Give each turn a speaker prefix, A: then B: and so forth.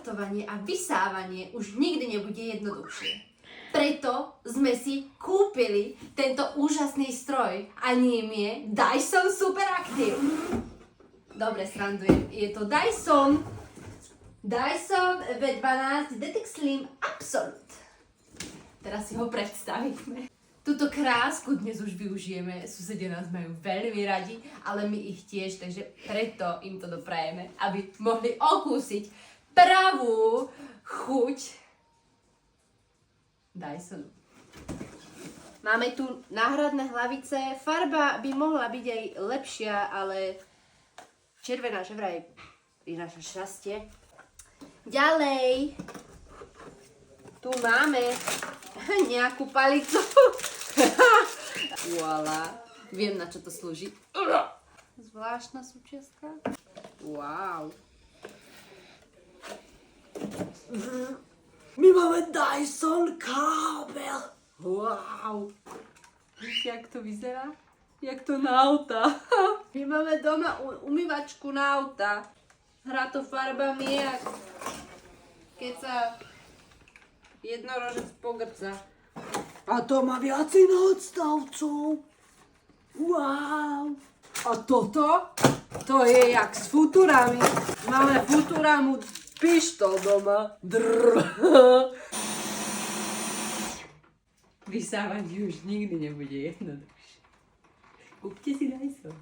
A: sortovanie a vysávanie už nikdy nebude jednoduchšie. Preto sme si kúpili tento úžasný stroj a ním je Dyson Superactive. Dobre, srandujem. Je to Dyson V12 Detex Slim Absolute. Teraz si ho predstavíme. Túto krásku dnes už využijeme, susedia nás majú veľmi radi, ale my ich tiež, takže preto im to doprajeme, aby mohli okúsiť pravú chuť Dysonu. Máme tu náhradné hlavice, farba by mohla byť aj lepšia, ale červená že vraj prináša šťastie. Ďalej, tu máme nejakú palicu. Voilà. Viem, na čo to slúži. Zvláštna súčiastka. Wow. My máme Dyson kábel. Wow. Víte, jak to vyzerá? Jak to na auta. My máme doma umývačku na auta. Hrá to farbami, jak keď sa jednorožec pogrca.
B: A to má viacej nadstavcov. Wow. A toto? To je jak s Futurami. Máme Futuramu pištol doma. Drrr.
A: Vysávanie už nikdy nebude jednoduchšie. Kúpte si Dyson.